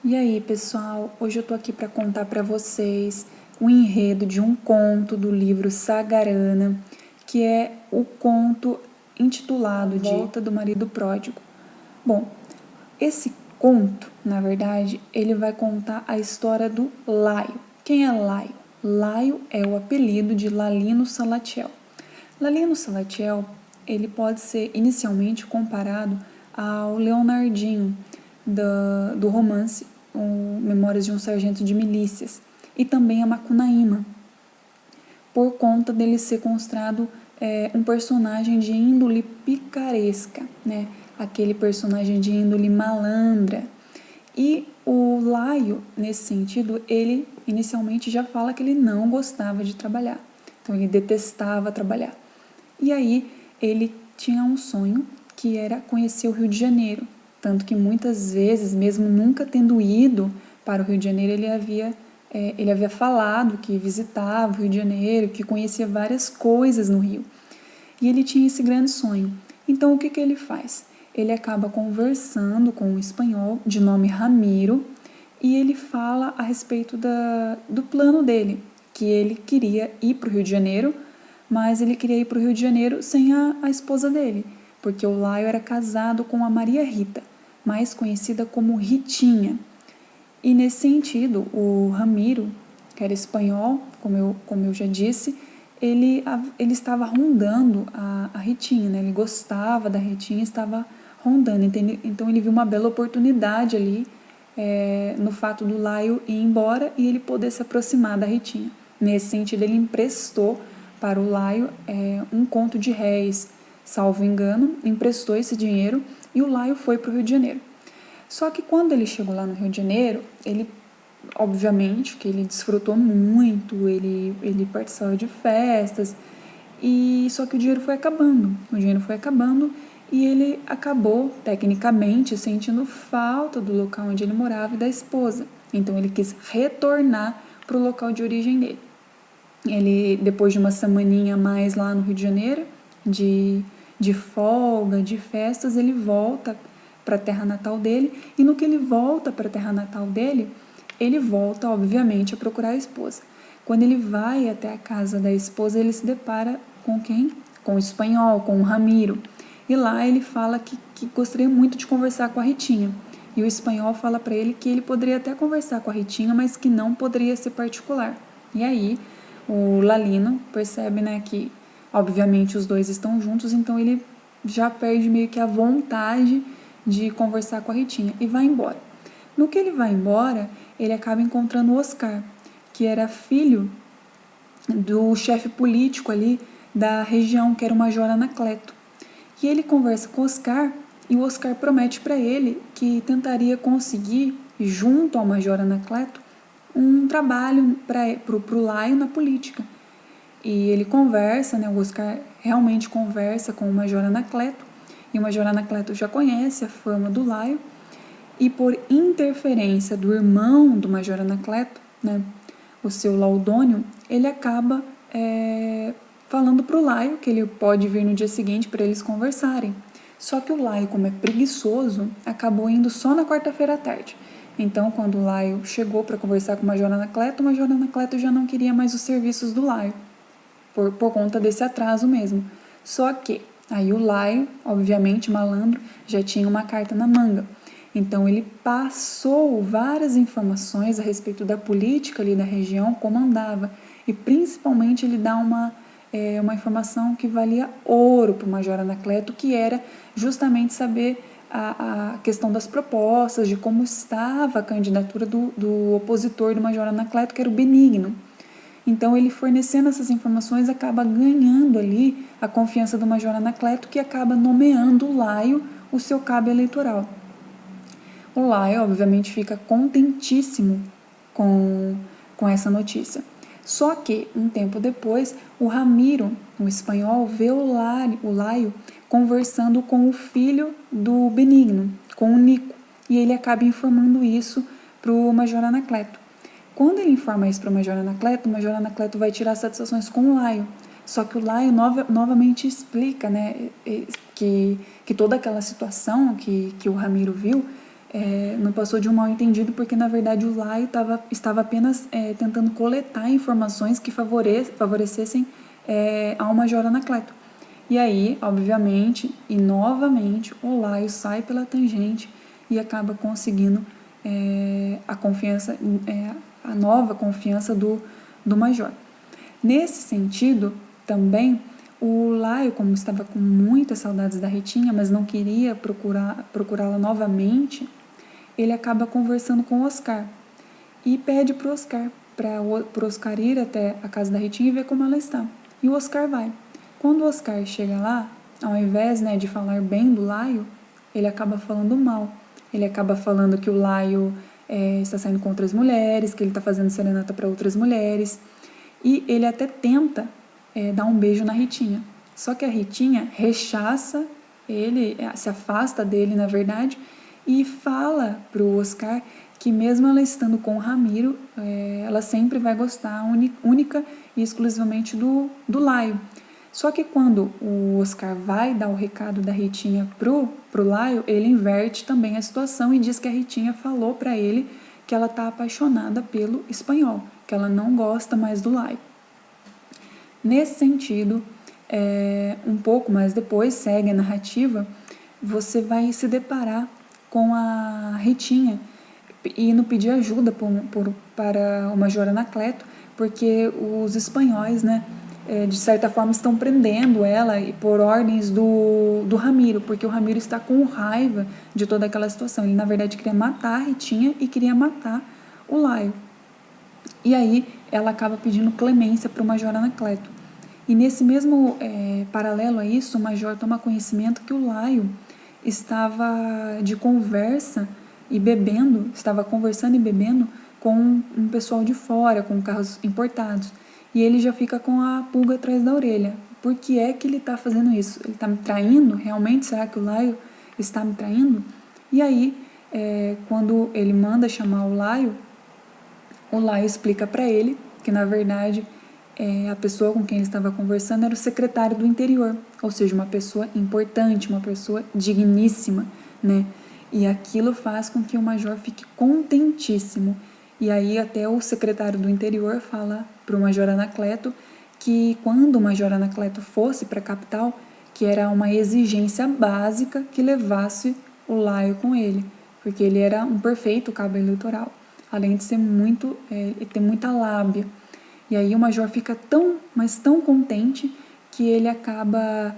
E aí, pessoal, hoje eu tô aqui para contar para vocês o enredo de um conto do livro Sagarana, que é o conto intitulado de Volta do Marido Pródigo. Bom, esse conto, na verdade, ele vai contar a história do Laio. Quem é Laio? Laio é o apelido de Lalino Salatiel. Lalino Salatiel, ele pode ser inicialmente comparado ao Leonardinho do romance Memórias de um Sargento de Milícias, e também a Macunaíma, por conta dele ser considerado um personagem de índole picaresca, né? Aquele personagem de índole malandra. E o Laio, nesse sentido, ele inicialmente já fala que ele não gostava de trabalhar, então ele detestava trabalhar. E aí ele tinha um sonho que era conhecer o Rio de Janeiro, tanto que muitas vezes, mesmo nunca tendo ido para o Rio de Janeiro, ele havia falado que visitava o Rio de Janeiro, que conhecia várias coisas no Rio. E ele tinha esse grande sonho. Então o que ele faz? Ele acaba conversando com um espanhol de nome Ramiro, e ele fala a respeito do plano dele, que ele queria ir para o Rio de Janeiro, mas ele queria ir para o Rio de Janeiro sem a esposa dele, porque o Laio era casado com a Maria Rita, mais conhecida como Ritinha. E nesse sentido, o Ramiro, que era espanhol, como eu já disse, ele estava rondando a Ritinha, né? Ele gostava da Ritinha e estava rondando. Então ele viu uma bela oportunidade ali no fato do Laio ir embora e ele poder se aproximar da Ritinha. Nesse sentido, ele emprestou para o Laio um conto de réis, salvo engano, emprestou esse dinheiro e o Laio foi para o Rio de Janeiro. Só que quando ele chegou lá no Rio de Janeiro, ele, obviamente, que ele desfrutou muito, ele participava de festas, e só que o dinheiro foi acabando e ele acabou, tecnicamente, sentindo falta do local onde ele morava e da esposa. Então ele quis retornar para o local de origem dele. Ele, depois de uma semaninha a mais lá no Rio de Janeiro, de folga, de festas, ele volta para a terra natal dele, e no que ele volta para a terra natal dele, ele volta, obviamente, a procurar a esposa. Quando ele vai até a casa da esposa, ele se depara com quem? Com o espanhol, com o Ramiro. E lá ele fala que gostaria muito de conversar com a Ritinha. E o espanhol fala para ele que ele poderia até conversar com a Ritinha, mas que não poderia ser particular. E aí o Lalino percebe, né, que obviamente os dois estão juntos, então ele já perde meio que a vontade de conversar com a Ritinha e vai embora. No que ele vai embora, ele acaba encontrando o Oscar, que era filho do chefe político ali da região, que era o Major Anacleto. E ele conversa com o Oscar e o Oscar promete para ele que tentaria conseguir, junto ao Major Anacleto, um trabalho para o Laio na política. E ele conversa, né, o Oscar realmente conversa com o Major Anacleto, e o Major Anacleto já conhece a fama do Laio, e por interferência do irmão do Major Anacleto, né, o seu Laudônio, ele acaba falando para o Laio que ele pode vir no dia seguinte para eles conversarem. Só que o Laio, como é preguiçoso, acabou indo só na quarta-feira à tarde. Então, quando o Laio chegou para conversar com o Major Anacleto já não queria mais os serviços do Laio, por conta desse atraso mesmo. Só que aí o Laio, obviamente malandro, já tinha uma carta na manga. Então ele passou várias informações a respeito da política ali da região, como andava. E principalmente ele dá uma informação que valia ouro para o Major Anacleto, que era justamente saber a questão das propostas, de como estava a candidatura do opositor do Major Anacleto, que era o Benigno. Então ele fornecendo essas informações acaba ganhando ali a confiança do Major Anacleto, que acaba nomeando o Laio o seu cabo eleitoral. O Laio, obviamente, fica contentíssimo com essa notícia. Só que, um tempo depois, o Ramiro, o espanhol, vê o Laio conversando com o filho do Benigno, com o Nico, e ele acaba informando isso para o Major Anacleto. Quando ele informa isso para o Major Anacleto vai tirar satisfações com o Laio. Só que o Laio novamente explica, né, que toda aquela situação que o Ramiro viu não passou de um mal entendido, porque na verdade o Laio estava apenas tentando coletar informações que favorecessem ao Major Anacleto. E aí, obviamente, e novamente, o Laio sai pela tangente e acaba conseguindo a nova confiança do Major. Nesse sentido, também, o Laio, como estava com muitas saudades da Ritinha, mas não queria procurá-la novamente, ele acaba conversando com o Oscar e pede para o Oscar ir até a casa da Ritinha e ver como ela está. E o Oscar vai. Quando o Oscar chega lá, ao invés, de falar bem do Laio, ele acaba falando mal. Ele acaba falando que o Laio está saindo com outras mulheres, que ele está fazendo serenata para outras mulheres. E ele até tenta dar um beijo na Ritinha. Só que a Ritinha rechaça ele, se afasta dele, na verdade, e fala para o Oscar que mesmo ela estando com o Ramiro, ela sempre vai gostar única e exclusivamente do Laio. Só que quando o Oscar vai dar o recado da Ritinha pro Laio, ele inverte também a situação e diz que a Ritinha falou para ele que ela está apaixonada pelo espanhol, que ela não gosta mais do Laio. Nesse sentido, um pouco mais depois, segue a narrativa, você vai se deparar com a Ritinha indo pedir ajuda para o Major Anacleto, porque os espanhóis, de certa forma, estão prendendo ela e por ordens do Ramiro, porque o Ramiro está com raiva de toda aquela situação. Ele, na verdade, queria matar a Ritinha e queria matar o Laio. E aí ela acaba pedindo clemência para o Major Anacleto. E nesse mesmo paralelo a isso, o Major toma conhecimento que o Laio estava de conversa e bebendo, estava conversando e bebendo com um pessoal de fora, com carros importados. E ele já fica com a pulga atrás da orelha. Por que é que ele está fazendo isso? Ele está me traindo? Realmente? Será que o Laio está me traindo? E aí, quando ele manda chamar o Laio explica para ele que, na verdade, a pessoa com quem ele estava conversando era o secretário do interior, ou seja, uma pessoa importante, uma pessoa digníssima, E aquilo faz com que o Major fique contentíssimo. E aí até o secretário do interior fala para o Major Anacleto que quando o Major Anacleto fosse para a capital, que era uma exigência básica que levasse o Laio com ele, porque ele era um perfeito cabo eleitoral, além de ser ter muita lábia. E aí o Major fica mas tão contente que ele acaba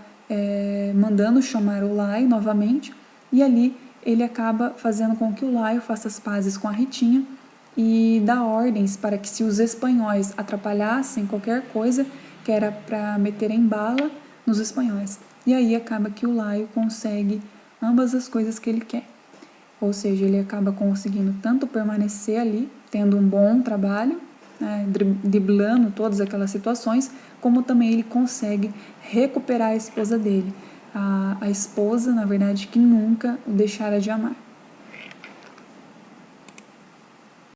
mandando chamar o Laio novamente, e ali ele acaba fazendo com que o Laio faça as pazes com a Ritinha e dá ordens para que, se os espanhóis atrapalhassem qualquer coisa, que era para meterem bala nos espanhóis. E aí acaba que o Laio consegue ambas as coisas que ele quer. Ou seja, ele acaba conseguindo tanto permanecer ali, tendo um bom trabalho, driblando todas aquelas situações, como também ele consegue recuperar a esposa dele. A esposa, na verdade, que nunca o deixara de amar.